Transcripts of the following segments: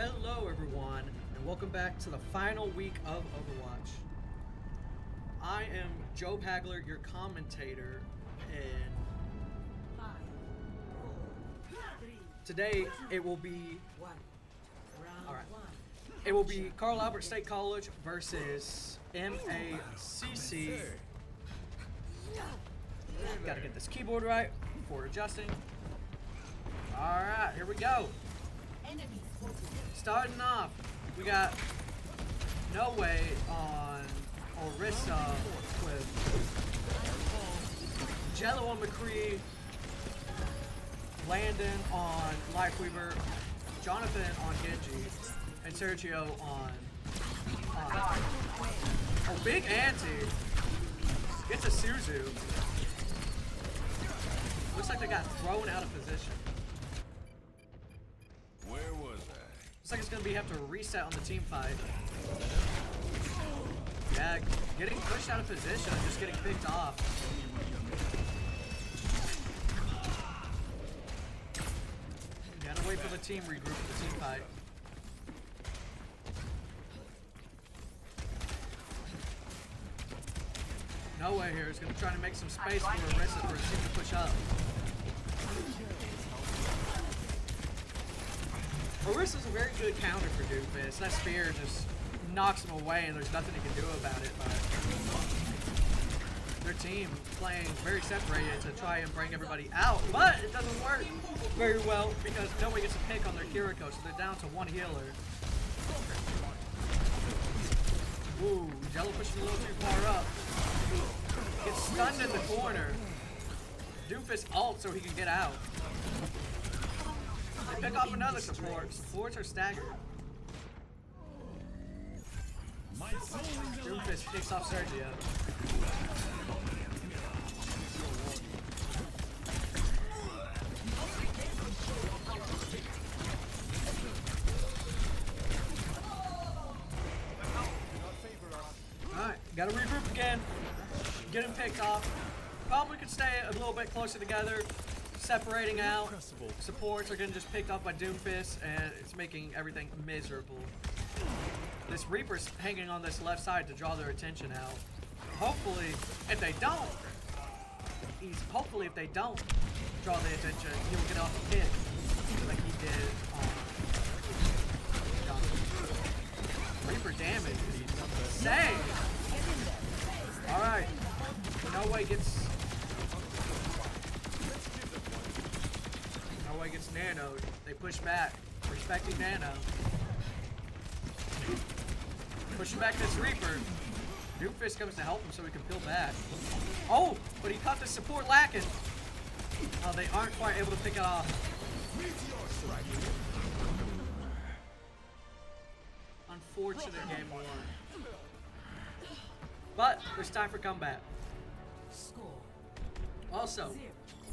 Hello everyone, and welcome back to the final week of Overwatch. I am Joe Hagler, your commentator, and today it will be It will be Carl Albert State College versus NJCAAE. Gotta get this keyboard right before adjusting. Alright, here we go. Starting off, we got No Way on Orisa with Jello on McCree, Landon on Lifeweaver, Jonathan on Genji, and Sergio on oh, big anti. Gets a Suzu. Looks like they got thrown out of position. Where was I? Looks like it's gonna have to reset on the team fight. Yeah, getting pushed out of position and just getting picked off. Gotta wait for the team regroup for the team fight. No Way here is gonna try to make some space for Orisa for his team to push up. Orisa's a very good counter for Doomfist. That spear just knocks him away and there's nothing he can do about it, but their team playing very separated to try and bring everybody out, but it doesn't work very well because nobody gets a pick on their Kiriko, so they're down to one healer. Ooh, Jello pushing a little too far up. Gets stunned in the corner. Doomfist ult so he can get out. They pick off another support. Supports are staggered. Doomfist picks off Sergio. Alright, gotta regroup again. Get him picked off. Probably could stay a little bit closer together. Separating out. Supports are getting just picked off by Doomfist, and it's making everything miserable. This Reaper's hanging on this left side to draw their attention out. Hopefully, if they don't draw the attention, he'll get off the pick like he did on Jonathan. Reaper damage is insane. Alright. No Way gets Nano. They push back. Respecting Nano. Pushing back this Reaper. Doomfist comes to help him so he can peel back. Oh, but he caught the support lacking. Oh, they aren't quite able to pick it off. Unfortunate game one. But there's time for comeback. Also,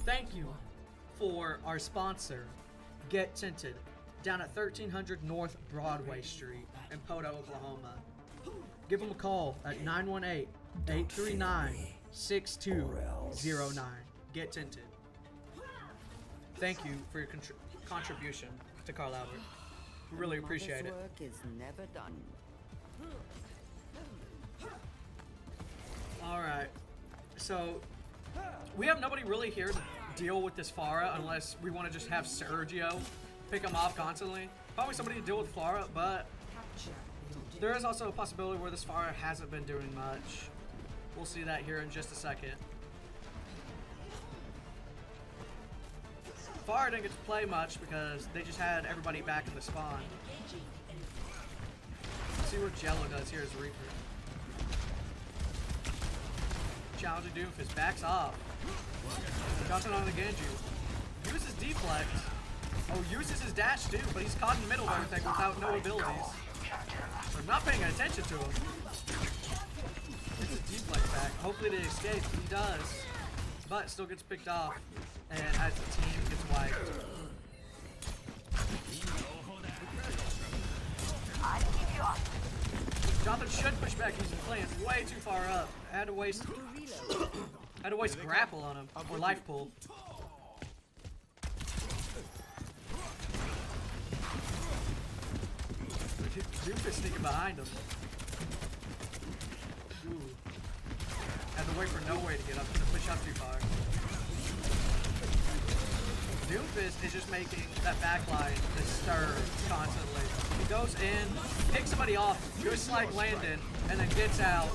thank you for our sponsor, Get Tinted, down at 1300 North Broadway Street in Poto, Oklahoma. Give them a call at 918-839-6209. Get Tinted. Thank you for your contribution to Carl Albert. We really appreciate it. Work is never done. Alright, so we have nobody really here to deal with this Pharah unless we want to just have Sergio pick him off constantly. Probably somebody to deal with Pharah, but there is also a possibility where this Pharah hasn't been doing much. We'll see that here in just a second. Pharah didn't get to play much because they just had everybody back in the spawn. Let's see what Jello does here as Reaper. Challenging Doomfist, backs off. Johnson on the Genji. Uses deflect. Oh, uses his dash too, but he's caught in the middle of everything without no abilities. So I'm not paying attention to him. Gets his deflect back. Hopefully they escape. He does. But still gets picked off. And as the team gets wiped. Jonathan should push back. He's playing way too far up. Had to waste grapple on him or life pull. Doomfist sneaking behind him. Ooh. Had to wait for No Way to get up. Couldn't push up too far. Doomfist is just making that backline disturb constantly. He goes in, picks somebody off, just like Landon, and then gets out.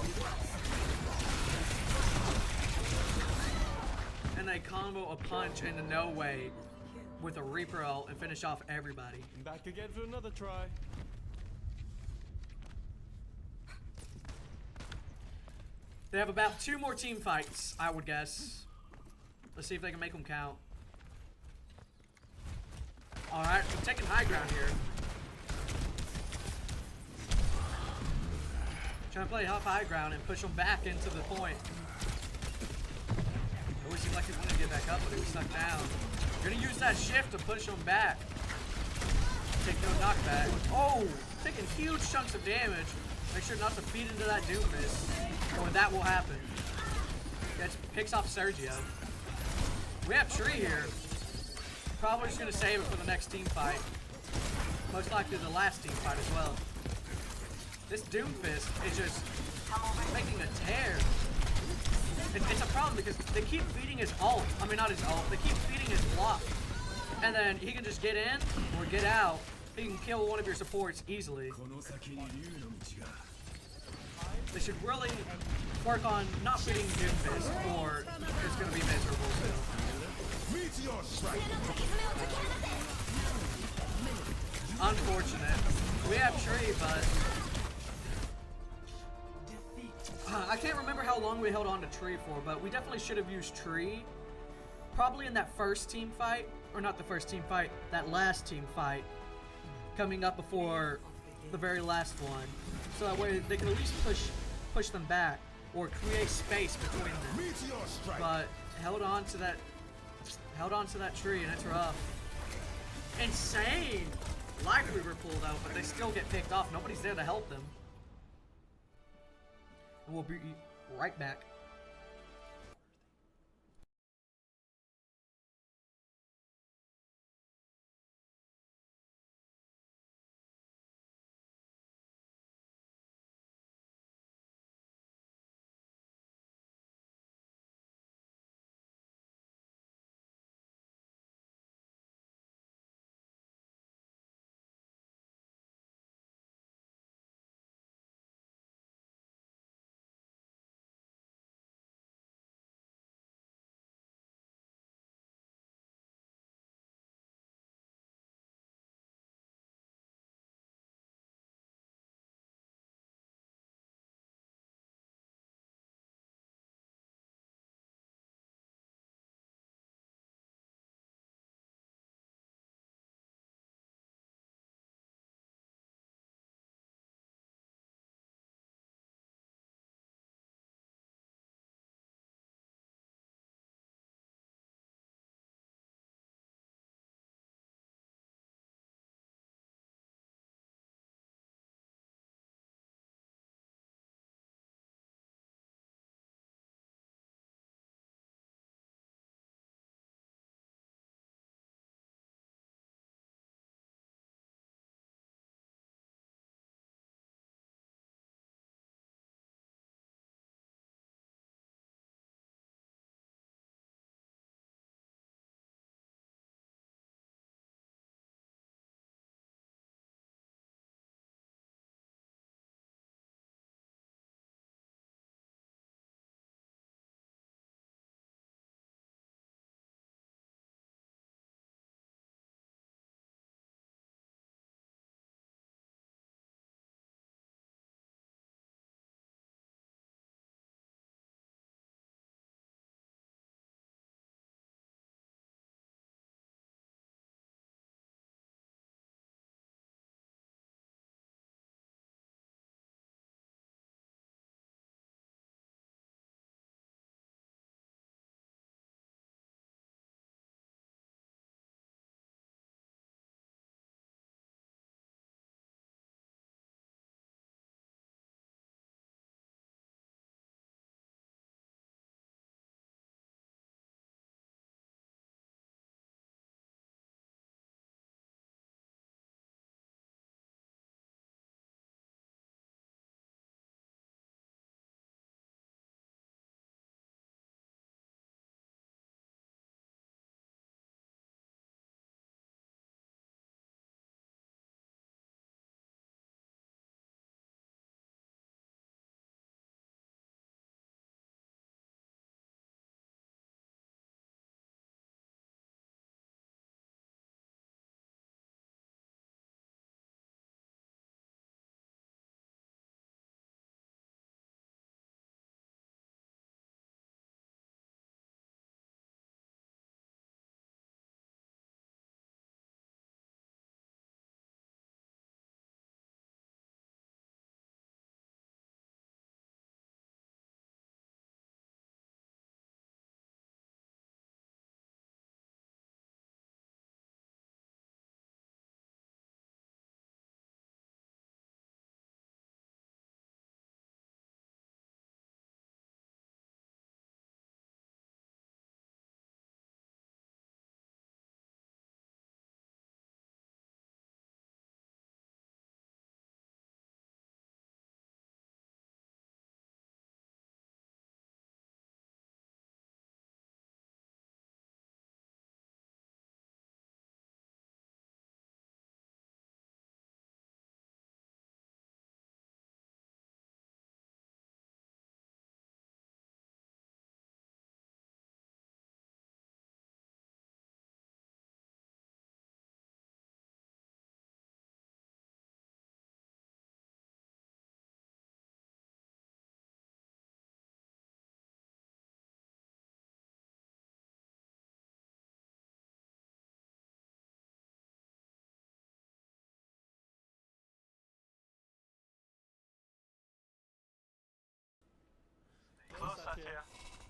And they combo a punch into No Way with a Reaper ult and finish off everybody. Back again for another try. They have about 2 more team fights, I would guess. Let's see if they can make them count. Alright, we're taking high ground here. Trying to play high ground and push them back into the point. It always seemed like he wanted to get back up, but he was stuck down. You're gonna use that shift to push them back. Take no knockback. Oh, taking huge chunks of damage. Make sure not to feed into that Doomfist, or that will happen. Gets picks off Sergio. We have Tree here. Probably just gonna save it for the next team fight. Most likely the last team fight as well. This Doomfist is just making a tear. It's a problem because they keep feeding his ult. I mean, not his ult. They keep feeding his block. And then he can just get in or get out. He can kill one of your supports easily. They should really work on not feeding Doomfist, or it's going to be miserable still. Unfortunate. We have Tree, but I can't remember how long we held on to Tree for, but we definitely should have used Tree. Probably in that first team fight, or not the first team fight, that last team fight coming up before the very last one. So that way they can at least push them back or create space between them. But held on to that Tree, and it's rough. Insane! Life Weaver pulled out, but they still get picked off. Nobody's there to help them. And we'll be right back.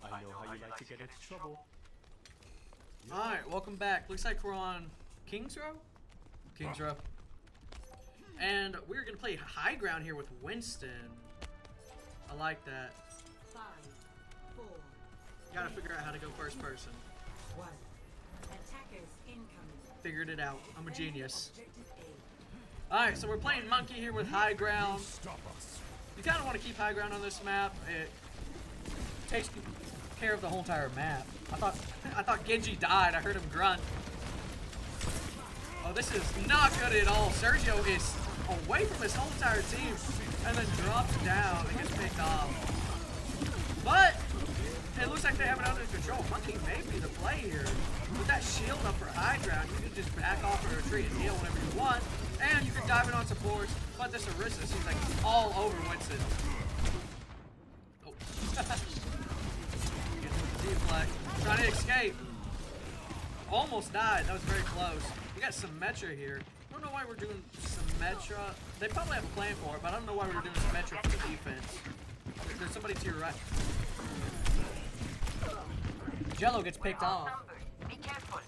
I know how you like to get into trouble. Alright, welcome back. Looks like we're on King's Row? King's Row. And we're gonna play high ground here with Winston. I like that. 5, 4, Gotta figure out how to go first person. 1. Attackers incoming. Figured it out. I'm a genius. Objective A. Alright, so we're playing monkey here with high ground. You kind of want to keep high ground on this map. It takes care of the whole entire map. I thought Genji died. I heard him grunt. Oh, this is not good at all. Sergio is away from his whole entire team and then drops down and gets picked off. But it looks like they have it under control. Monkey may be the play here. With that shield up for high ground, you can just back off or retreat and heal whenever you want. And you can dive in on supports. But this Orisa seems like it's all over Winston. Oh. Deflect. Trying to escape. Almost died. That was very close. We got Symmetra here. I don't know why we're doing Symmetra. They probably have a plan for it, but I don't know why we're doing Symmetra for the defense. There's somebody to your right. Jello gets picked off. Be careful.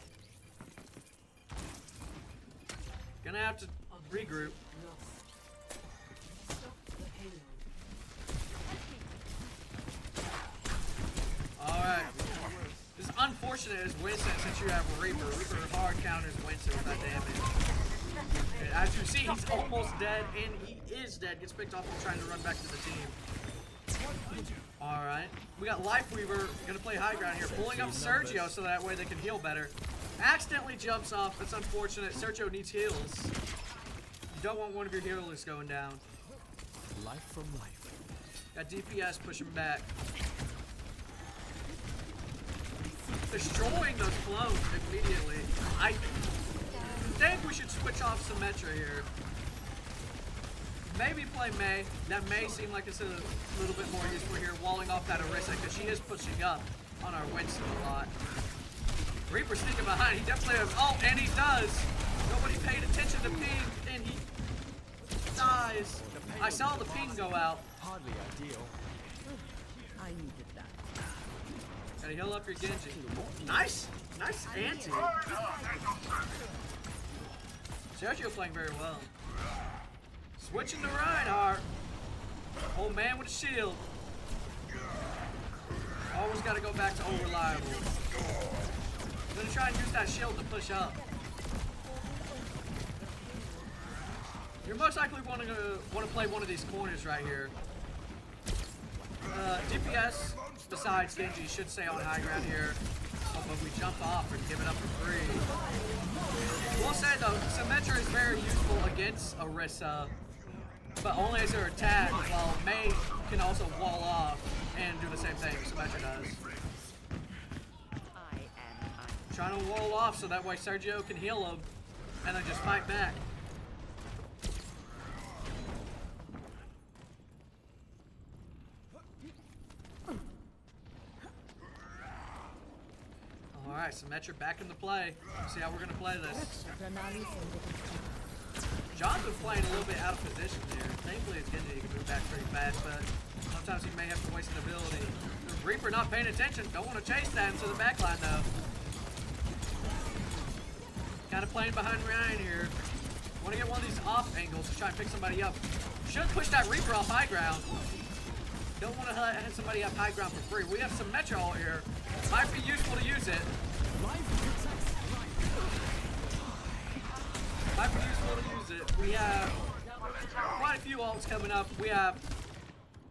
Gonna have to regroup. Stop the payload. Alright. This is unfortunate as Winston since you have Reaper. Reaper hard counters Winston with that damage. And as you see, he's almost dead, and he is dead. Gets picked off and trying to run back to the team. Alright. We got Lifeweaver gonna play high ground here, pulling up Sergio so that way they can heal better. Accidentally jumps off. That's unfortunate. Sergio needs heals. You don't want one of your healers going down. Life from life. Got DPS pushing back. Destroying those clones immediately. I think we should switch off Symmetra here. Maybe play Mei. That may seem like it's a little bit more useful here, walling off that Orisa because she is pushing up on our Winston a lot. Reaper sneaking behind. He definitely has. Oh, and he does. Nobody paid attention to ping, and he dies. I saw the ping go out. Hardly ideal. I needed that. Gotta heal up your Genji. Nice anti. Sergio playing very well. Switching to Reinhardt. Old man with a shield. Always gotta go back to unreliable. I'm gonna try and use that shield to push up. You're most likely want to play one of these corners right here. DPS besides Genji should stay on high ground here. Oh, but we jump off and give it up for free. We'll say though, Symmetra is very useful against Orisa, but only as her attack, while Mei can also wall off and do the same thing Symmetra does. Trying to wall off so that way Sergio can heal him and then just fight back. Alright, Symmetra back into play. See how we're going to play this. Jonathan's playing a little bit out of position here. Thankfully it's Genji, he can move back pretty fast, but sometimes he may have to waste an ability. The Reaper not paying attention. Don't want to chase that into the backline though. Kind of playing behind Ryan here. Want to get one of these off angles to try and pick somebody up. Should push that Reaper off high ground. Don't want to have somebody up high ground for free. We have some Metro out here. Might be useful to use it. Might be useful to use it. We have quite a few ults coming up. We have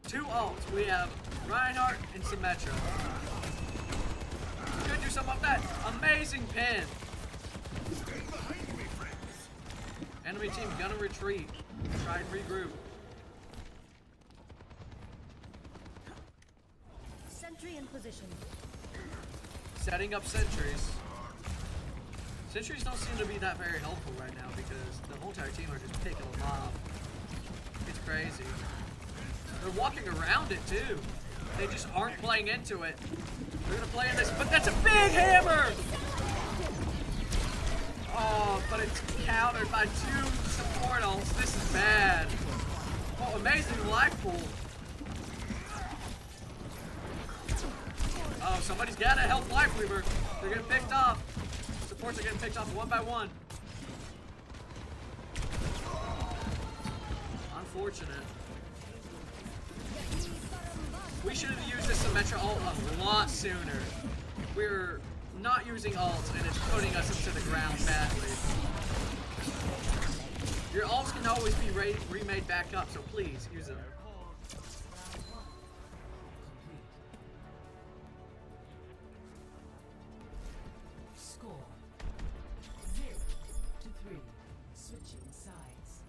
2 ults. We have Reinhardt and Symmetra. Could do something like that. Amazing pin. Enemy team gonna retreat. Try and regroup. Sentry in position. Setting up sentries. Sentries don't seem to be that very helpful right now because the whole entire team are just picking them off. It's crazy. They're walking around it too. They just aren't playing into it. They're gonna play in this, but that's a big hammer! Oh, but it's countered by 2 support ults. This is bad. Oh, amazing life pool. Oh, somebody's got to help Lifeweaver. They're getting picked off. Supports are getting picked off one by one. Unfortunate. We should have used this Symmetra ult a lot sooner. We're not using ults and it's putting us into the ground badly. Your ults can always be remade back up, so please use them. Score 0-3. Switching sides.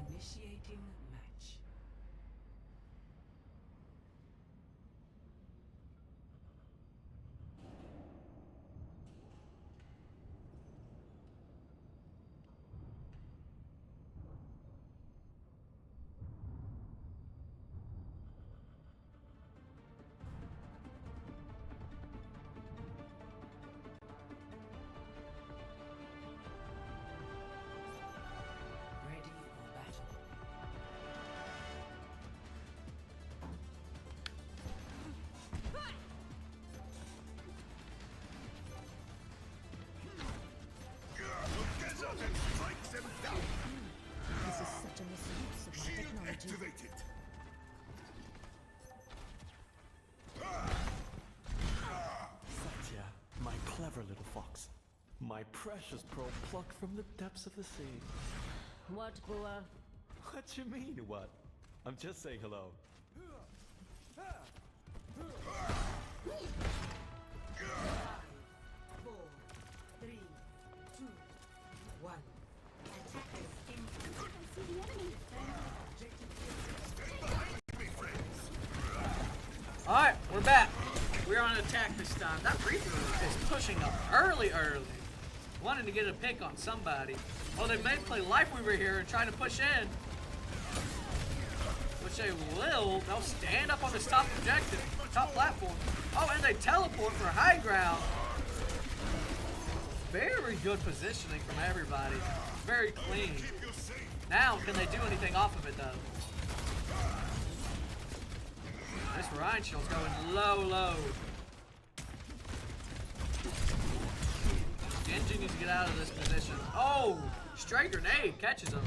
Initiating match. Ready for battle. This is such a misuse of my technology. Satya, my clever little fox. My precious pearl plucked from the depths of the sea. What, Bua? What you mean, what? I'm just saying hello. 4, 3, 2, 1. Attackers in. I see the enemy. Alright, we're back. We're on attack this time. That Reaper is pushing up early. Wanting to get a pick on somebody. Oh, they may play Lifeweaver here and trying to push in. Which they will. They'll stand up on this top objective, top platform. Oh, and they teleport for high ground. Very good positioning from everybody. Very clean. Now, can they do anything off of it, though? This Rhine Shield's going low. Genji needs to get out of this position. Oh! Straight grenade catches him.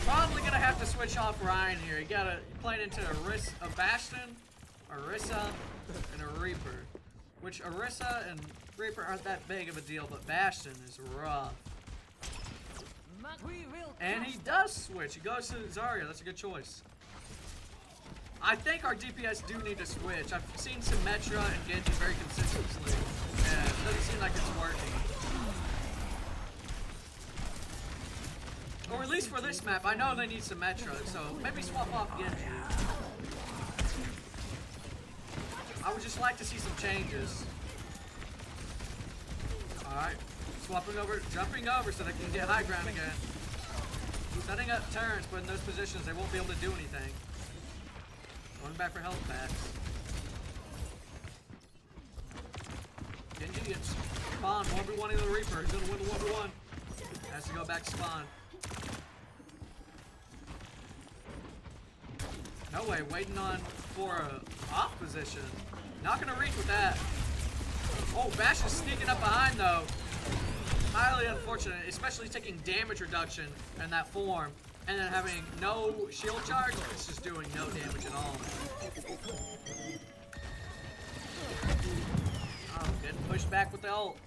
Probably gonna have to switch off Ryan here. You gotta play it into a Bastion, Orisa, and a Reaper. Which Orisa and Reaper aren't that big of a deal, but Bastion is rough. And he does switch. He goes to Zarya. That's a good choice. I think our DPS do need to switch. I've seen Symmetra and Genji very consistently, and it doesn't seem like it's working. Or at least for this map, I know they need Symmetra, so maybe swap off Genji. I would just like to see some changes. Alright. Swapping over, jumping over so they can get high ground again. Setting up turns, but in those positions they won't be able to do anything. Going back for health packs. Genji gets spawn 1v1 the Reaper. He's gonna win the 1v1. Has to go back to spawn. No way, waiting on for a off position. Not gonna reach with that. Oh, Bash is sneaking up behind though. Highly unfortunate, especially taking damage reduction in that form, and then having no shield charge. It's just doing no damage at all. Oh, getting pushed back with the ult.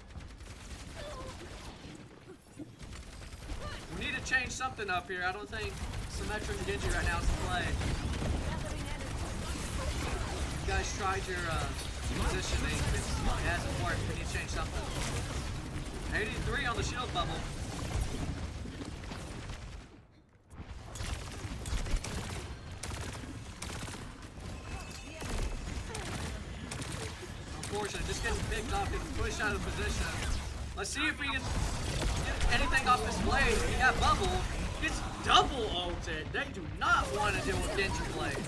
We need to change something up here. I don't think Symmetra and Genji right now is in play. You guys tried your positioning. It hasn't worked. We need to change something. 83 on the shield bubble. Unfortunate, just getting picked off, getting pushed out of position. Let's see if we can get anything off this blade. He got bubble. Gets double ulted. They do not want to deal with Genji blade.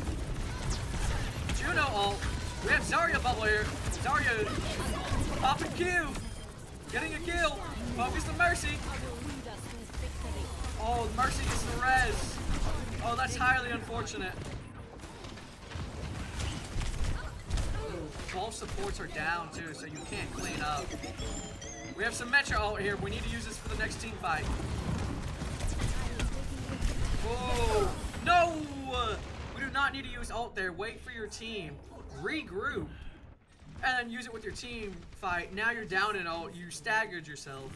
Juno ult. We have Zarya bubble here. Zarya popping Q. Getting a kill. Focus the Mercy. Oh, Mercy gets the res. Oh, that's highly unfortunate. Ooh, both supports are down too, so you can't clean up. We have some Metro ult here. We need to use this for the next team fight. Oh, no! We do not need to use ult there. Wait for your team. Regroup. And then use it with your team fight. Now you're down in ult. You staggered yourself.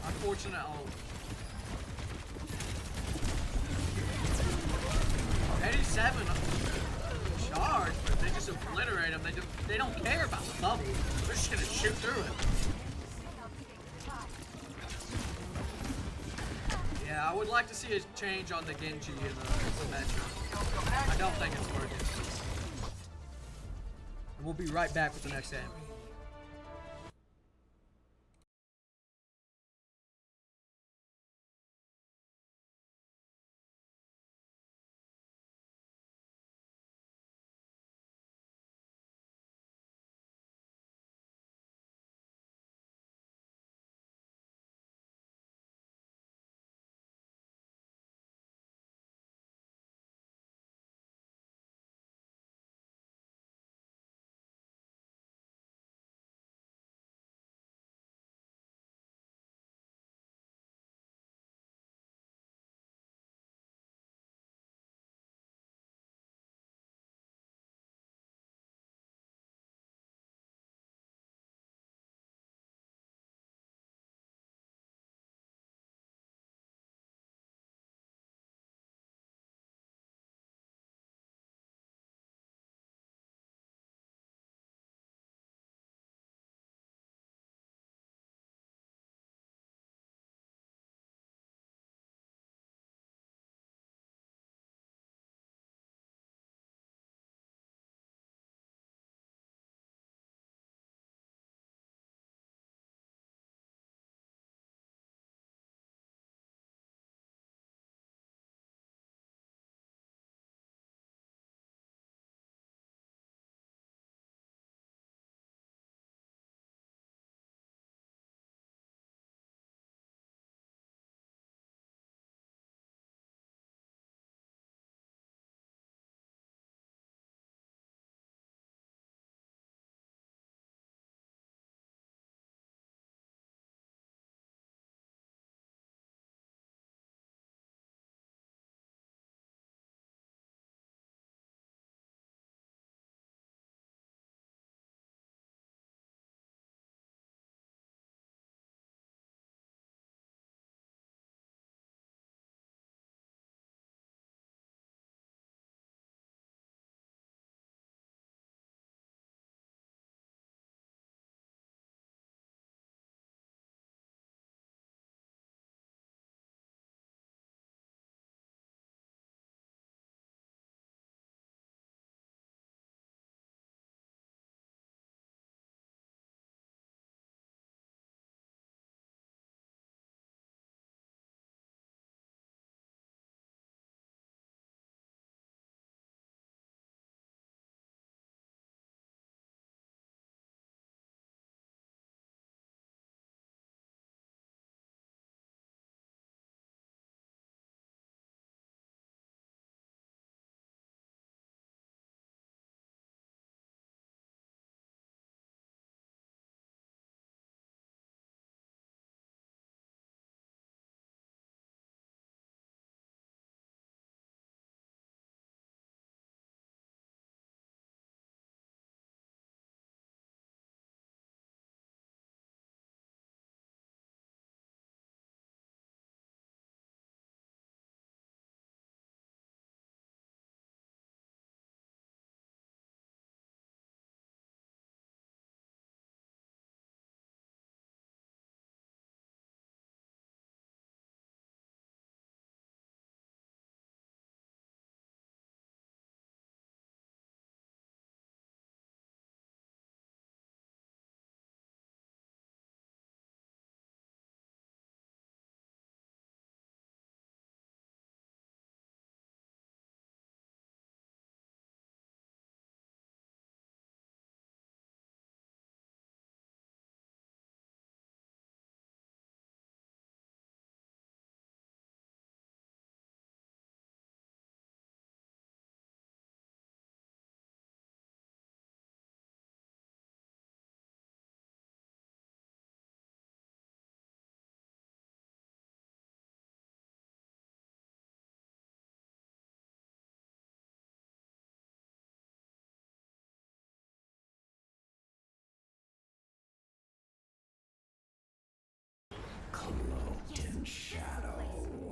Unfortunate ult. 87 charge, but they just obliterate them. They don't care about the bubble. They're just gonna shoot through it. Yeah, I would like to see a change on the Genji in the Metro. I don't think it's working. And we'll be right back with the next game.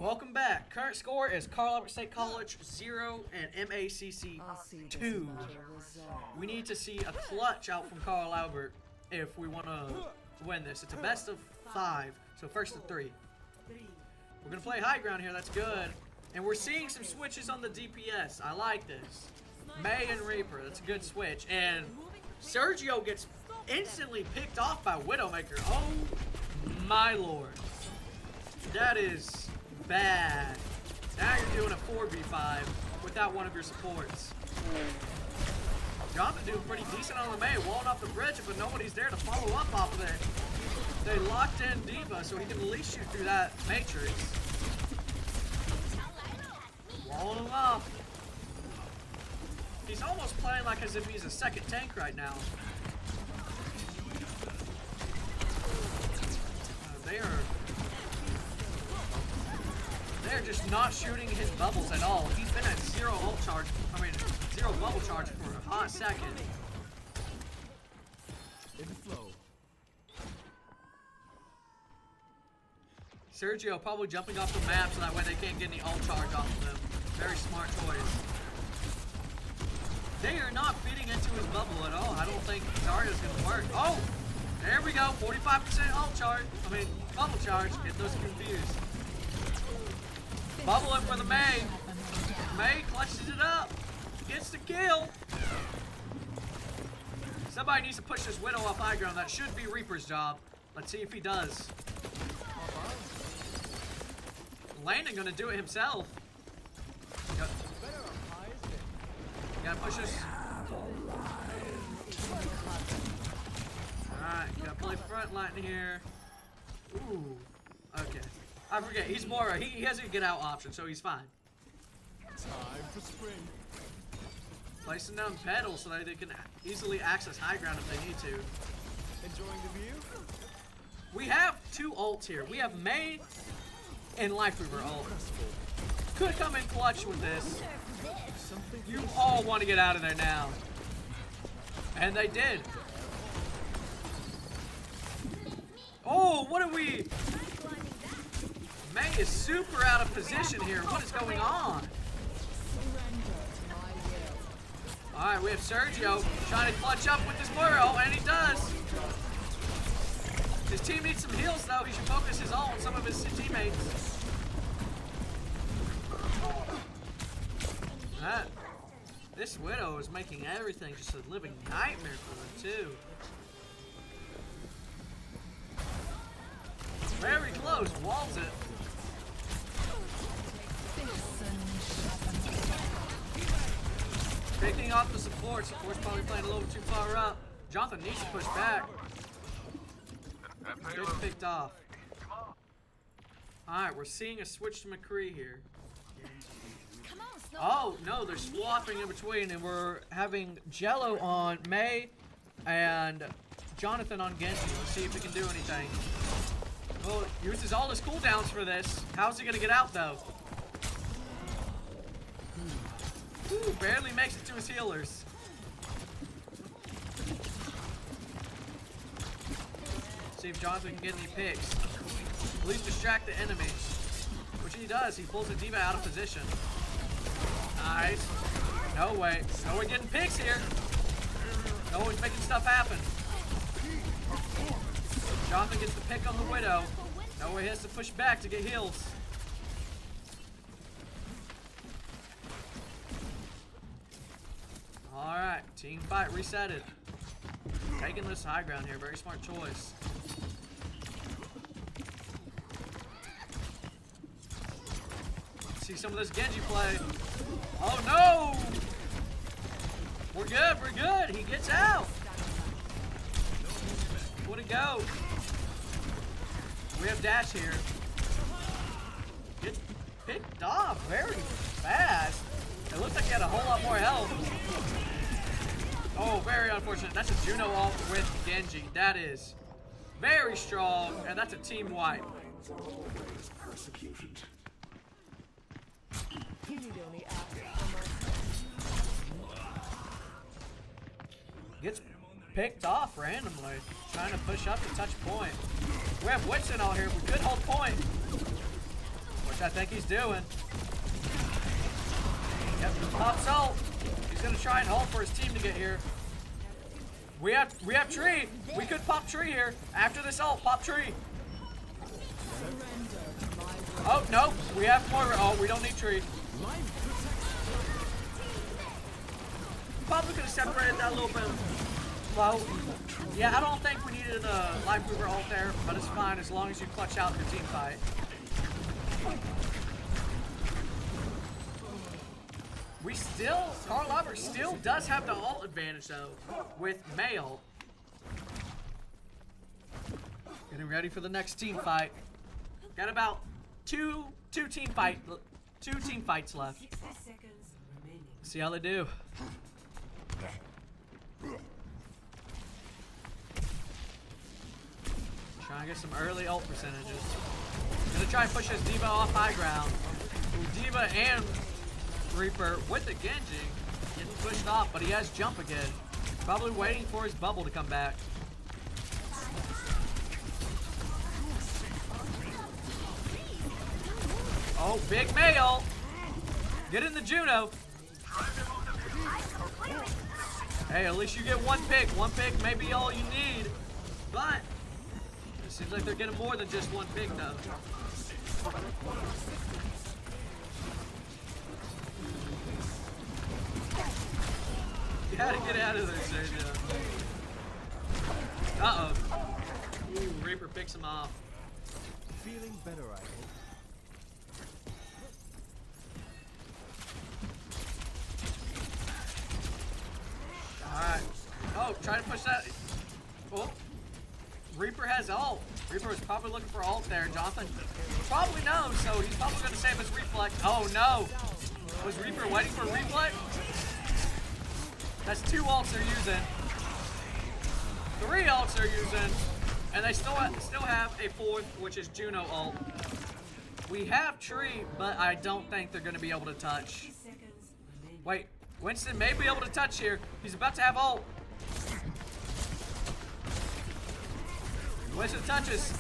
Welcome back. Current score is Carl Albert State College 0 and MACC 2. We need to see a clutch out from Carl Albert if we want to win this. It's a best of 5, so first of 3. We're going to play high ground here. That's good. And we're seeing some switches on the DPS. I like this. May and Reaper. That's a good switch. And Sergio gets instantly picked off by Widowmaker. Oh my lord. That is bad. Now you're doing a 4v5 without one of your supports. Jonathan doing pretty decent on the May, walling off the bridge, but nobody's there to follow up off of it. They locked in Diva so he can at least shoot through that matrix. Walling him off. He's almost playing like as if he's a second tank right now. They're just not shooting his bubbles at all. He's been at 0 ult charge, zero bubble charge for a hot second. In flow. Sergio probably jumping off the map so that way they can't get any ult charge off of him. Very smart choice. They are not feeding into his bubble at all. I don't think Zarya's gonna work. Oh! There we go. 45% ult charge. Bubble charge. Get those confused. Bubbling for the May. May clutches it up. Gets the kill. Somebody needs to push this Widow off high ground. That should be Reaper's job. Let's see if he does. Landon gonna do it himself. Gotta push this. Alright, gotta play front line here. Ooh. Okay. I forget, he's more, he has a get out option, so he's fine. Time for spring. Placing down pedals so that they can easily access high ground if they need to. Enjoying the view? We have 2 ults here. We have May and Life Weaver ult. Could come in clutch with this. You all want to get out of there now. And they did. Oh, what are we? May is super out of position here. What is going on? Alright, we have Sergio trying to clutch up with this Muro, and he does. His team needs some heals, though. He should focus his ult on some of his teammates. This Widow is making everything just a living nightmare for them, too. Very close, walls it. Picking off the support. Support's probably playing a little too far up. Jonathan needs to push back. Gets picked off. Alright, we're seeing a switch to McCree here. Oh, no, they're swapping in between, and we're having Jello on May and Jonathan on Genji. Let's see if we can do anything. Well, he uses all his cooldowns for this. How's he going to get out, though? Ooh, barely makes it to his healers. See if Jonathan can get any picks. At least distract the enemy. Which he does. He pulls the D.Va out of position. Nice. No way. No way getting picks here. No one's making stuff happen. Jonathan gets the pick on the Widow. No way he has to push back to get heals. Alright, team fight resetted. Taking this high ground here, very smart choice. See some of this Genji play. Oh no! We're good, we're good. He gets out. Where'd it go? We have Dash here. Gets picked off very fast. It looks like he had a whole lot more health. Oh, very unfortunate. That's a Juno ult with Genji. That is very strong, and that's a team wipe. Gets picked off randomly, trying to push up to touch point. We have Winston out here. We could hold point. But which I think he's doing. Yep, pops ult. He's gonna try and hold for his team to get here. We have tree. We could pop tree here. After this ult, pop tree. Oh, no. We have more. Oh, we don't need tree. Probably could have separated that a little bit low. Yeah, I don't think we needed a life mover ult there, but it's fine as long as you clutch out your team fight. We still, Karl Albert still does have the ult advantage though, with Mei ult. Getting ready for the next team fight. Got about two team fights left. 60 seconds remaining. See how they do. Trying to get some early ult percentages. Gonna try and push his D.Va off high ground. Ooh, D.Va and Reaper with the Genji getting pushed off, but he has jump again. Probably waiting for his bubble to come back. Oh, big Mei ult. Get in the Juno. Hey, at least you get one pick. One pick may be all you need. But it seems like they're getting more than just one pick though. You gotta get out of there, Sergio. Uh-oh. Ooh, Reaper picks him off. Feeling better, I hope. Alright. Oh, try to push that. Oh. Reaper has ult. Reaper was probably looking for ult there. Jonathan probably knows, so he's probably going to save his reflex. Oh, no. Was Reaper waiting for a reflex? That's 2 ults they're using. 3 ults they're using. And they still have a 4th, which is Juno ult. We have tree, but I don't think they're going to be able to touch. 60 seconds remaining. Wait, Winston may be able to touch here. He's about to have ult. Winston touches.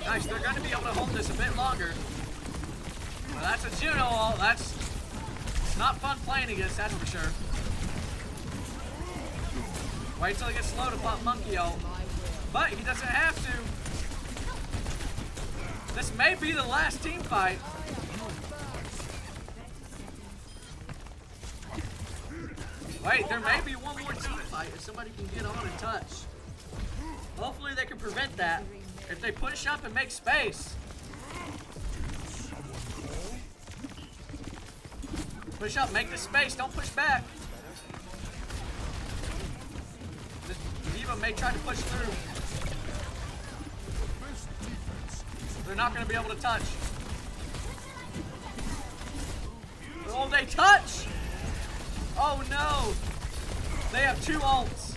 Nice, they're going to be able to hold this a bit longer. Well, that's a Juno ult. That's not fun playing against, that's for sure. Wait till he gets slow to pop Monkey ult. But he doesn't have to. This may be the last team fight. Wait, there may be one more team fight if somebody can get on and touch. Hopefully they can prevent that if they push up and make space. Push up, make the space, don't push back. This D.Va may try to push through. They're not going to be able to touch. Oh, they touch! Oh no! They have 2 ults.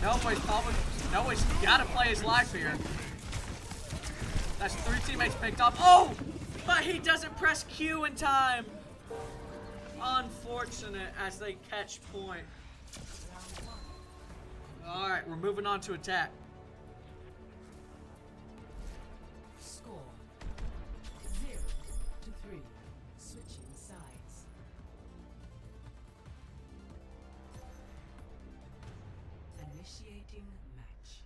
Nobody's gotta play his life here. That's 3 teammates picked up. Oh! But he doesn't press Q in time. Unfortunate as they catch point. Alright, we're moving on to attack. Score 0-3. Switching sides. Initiating match.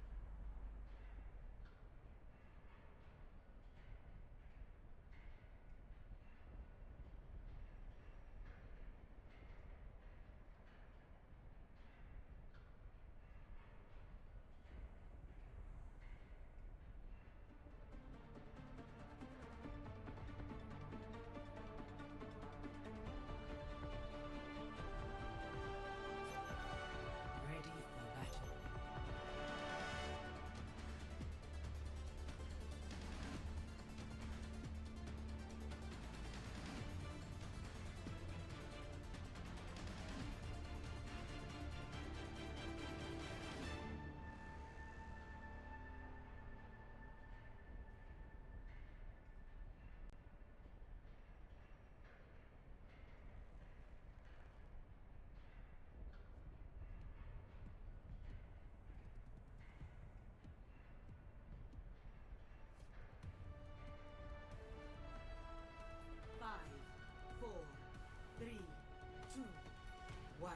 1.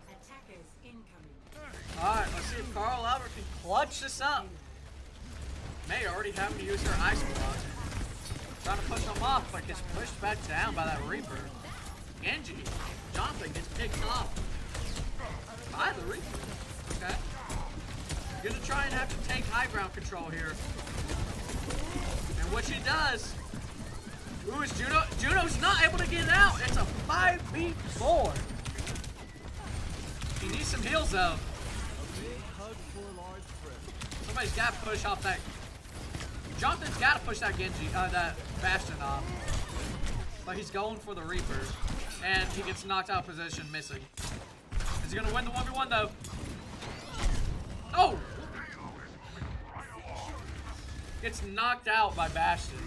Attackers incoming. Alright, let's see if Carl Albert can clutch this up. May already having to use her ice block. Trying to push him off, but gets pushed back down by that Reaper. Genji, Jonathan gets picked off by the Reaper. Okay. Gonna try and have to take high ground control here. And what she does. Ooh, is Juno? Juno's not able to get out. It's a 5v4. He needs some heals though. Somebody's got to push off that. Jonathan's got to push that Genji, that Bastion off. But he's going for the Reaper. And he gets knocked out of position, missing. Is he going to win the 1v1 though? Oh! Gets knocked out by Bastion.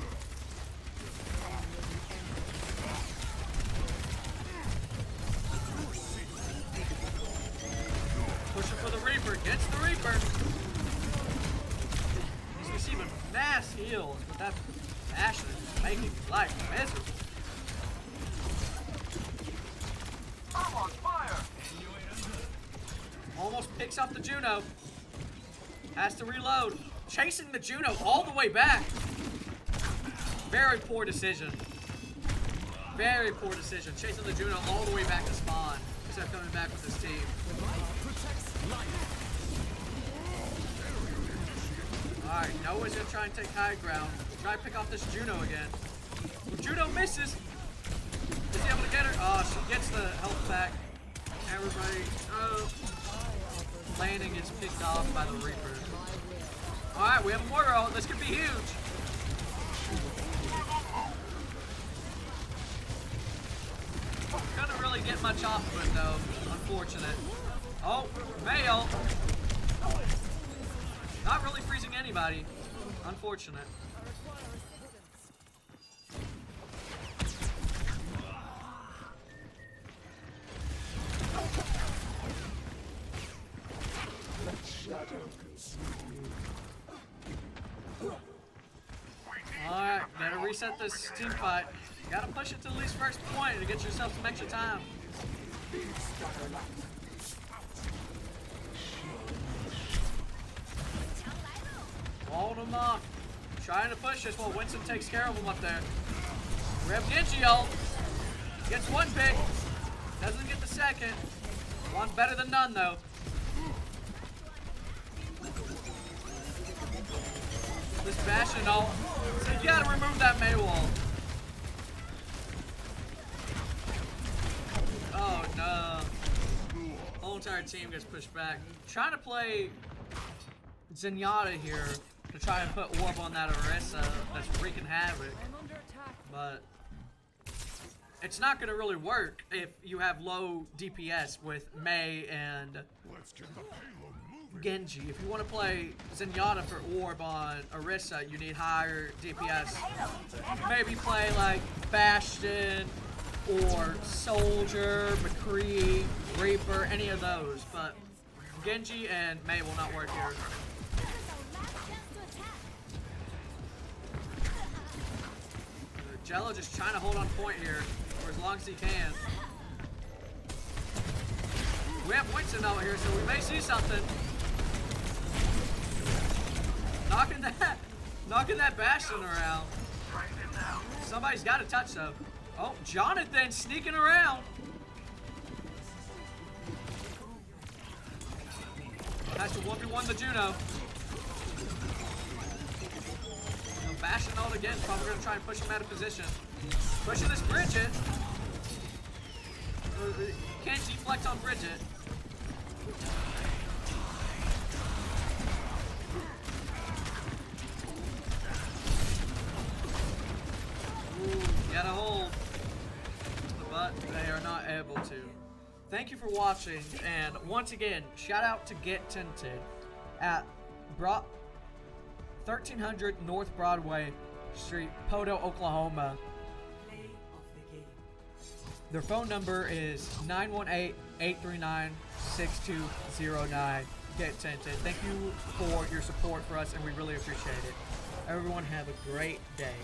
Pushing for the Reaper, gets the Reaper. He's receiving mass heals, but that Bastion is making his life miserable. I'm on fire! Almost picks up the Juno. Has to reload. Chasing the Juno all the way back. Very poor decision. Very poor decision. Chasing the Juno all the way back to spawn. Instead of coming back with his team. Alright, Noah's gonna try and take high ground. Try to pick off this Juno again. Well, Juno misses. Is he able to get her? Oh, she gets the health back. Everybody. Oh. Landing gets picked off by the Reaper. Alright, we have a Moro. This could be huge. Couldn't really get much off of it though. Unfortunate. Oh, Mayo. Not really freezing anybody. Unfortunate. Alright, gotta reset this team fight. Gotta push it to at least first point to get yourself some extra time. Walled him off. Trying to push this while Winston takes care of him up there. We have Genji ult. Gets one pick. Doesn't get the second. One better than none though. This Bastion ult. So you gotta remove that Mei wall. Oh no. Whole entire team gets pushed back. Trying to play Zenyatta here to try and put Orb on that Orisa that's wreaking havoc. But it's not gonna really work if you have low DPS with Mei and Genji. If you want to play Zenyatta for Orb on Orisa, you need higher DPS. Maybe play like Bastion or Soldier, McCree, Reaper, any of those. But Genji and Mei will not work here. Jello just trying to hold on point here for as long as he can. We have Winston out here, so we may see something. Knocking that Bastion around. Somebody's got to touch though. Oh, Jonathan sneaking around. Has to 1v1 the Juno. Bastion ult again. Probably gonna try and push him out of position. Pushing this Bridget. Can't deflect on Bridget. Ooh, got a hold. But they are not able to. Thank you for watching, and once again, shout out to Get Tinted at 1300 North Broadway Street, Poto, Oklahoma. Their phone number is 918-839-6209. Get Tinted. Thank you for your support for us, and we really appreciate it. Everyone have a great day.